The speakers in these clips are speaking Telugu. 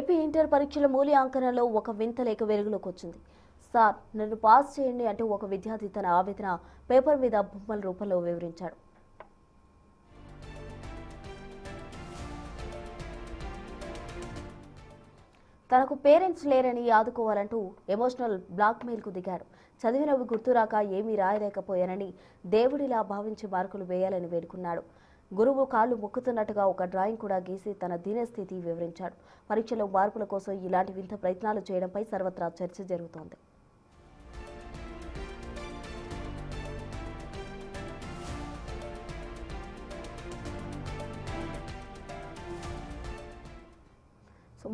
ఏపీ ఇంటర్ పరీక్షల మూల్యాంకనంలో ఒక వింత లేఖ వెలుగులోకి వచ్చింది. సార్, నన్ను పాస్ చేయండి అంటూ ఒక విద్యార్థి తన ఆవేదన పేపర్ మీద బొమ్మల రూపంలో వివరించాడు. తనకు పేరెంట్స్ లేరని ఆదుకోవాలంటూ ఎమోషనల్ బ్లాక్మెయిల్కు దిగాడు. చదివినవి గుర్తురాక ఏమీ రాయలేకపోయానని దేవుడిలా భావించి మార్కులు వేయాలని వేడుకున్నాడు. గురువు కాళ్ళు మొక్కుతున్నట్టుగా ఒక డ్రాయింగ్ కూడా గీసి తన దీనస్థితి వివరించాడు. పరీక్షలో మార్పుల కోసం ఇలాంటి వింత ప్రయత్నాలు చేయడంపై సర్వత్రా చర్చ జరుగుతోంది.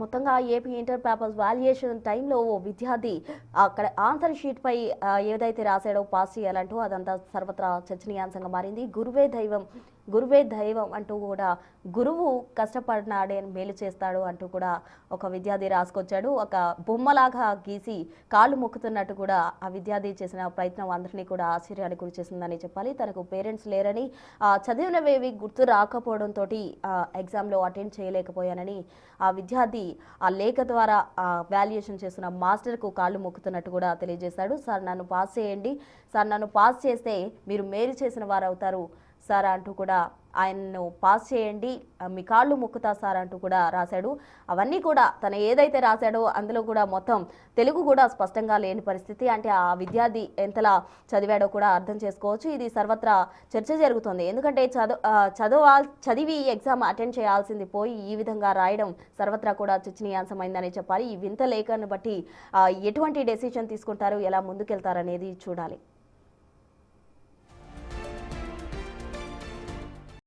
మొత్తంగా ఏపీ ఇంటర్ పేపర్స్ వాల్యుయేషన్ టైంలో ఓ విద్యార్థి అక్కడ ఆన్సర్ షీట్ పై ఏదైతే రాశాడో పాస్ చేయాలంటూ అదంతా సర్వత్రా చర్చనీయాంశంగా మారింది. గురువే దైవం అంటూ కూడా గురువు కష్టపడినాడే మేలు చేస్తాడు అంటూ కూడా ఒక విద్యార్థి రాసుకొచ్చాడు. ఒక బొమ్మలాగా గీసి కాళ్ళు మొక్కుతున్నట్టు కూడా ఆ విద్యార్థి చేసిన ప్రయత్నం అందరినీ కూడా ఆశ్చర్యానికి గురి చేసిందని చెప్పాలి. తనకు పేరెంట్స్ లేరని, చదివినవేవి గుర్తు రాకపోవడంతో ఎగ్జామ్లో అటెండ్ చేయలేకపోయానని ఆ విద్యార్థి ఆ లేఖ ద్వారా వాల్యుయేషన్ చేస్తున్న మాస్టర్కు కాళ్ళు మొక్కుతున్నట్టు కూడా తెలియజేశాడు. సార్, నన్ను పాస్ చేయండి, సార్ నన్ను పాస్ చేస్తే మీరు మేలు చేసిన వారు అవుతారు సార్ అంటూ కూడా ఆయన్ను పాస్ చేయండి, మీ కాళ్ళు మొక్కుతా సార్ అంటూ కూడా రాశాడు. అవన్నీ కూడా తను ఏదైతే రాశాడో అందులో కూడా మొత్తం తెలుగు కూడా స్పష్టంగా లేని పరిస్థితి. అంటే ఆ విద్యార్థి ఎంతలా చదివాడో కూడా అర్థం చేసుకోవచ్చు. ఇది సర్వత్రా చర్చ జరుగుతుంది. ఎందుకంటే చదివి ఎగ్జామ్ అటెండ్ చేయాల్సింది పోయి ఈ విధంగా రాయడం సర్వత్రా కూడా చర్చనీయాంశమైందని చెప్పాలి. ఈ వింత లేఖను బట్టి ఎటువంటి డెసిషన్ తీసుకుంటారు, ఎలా ముందుకెళ్తారనేది చూడాలి.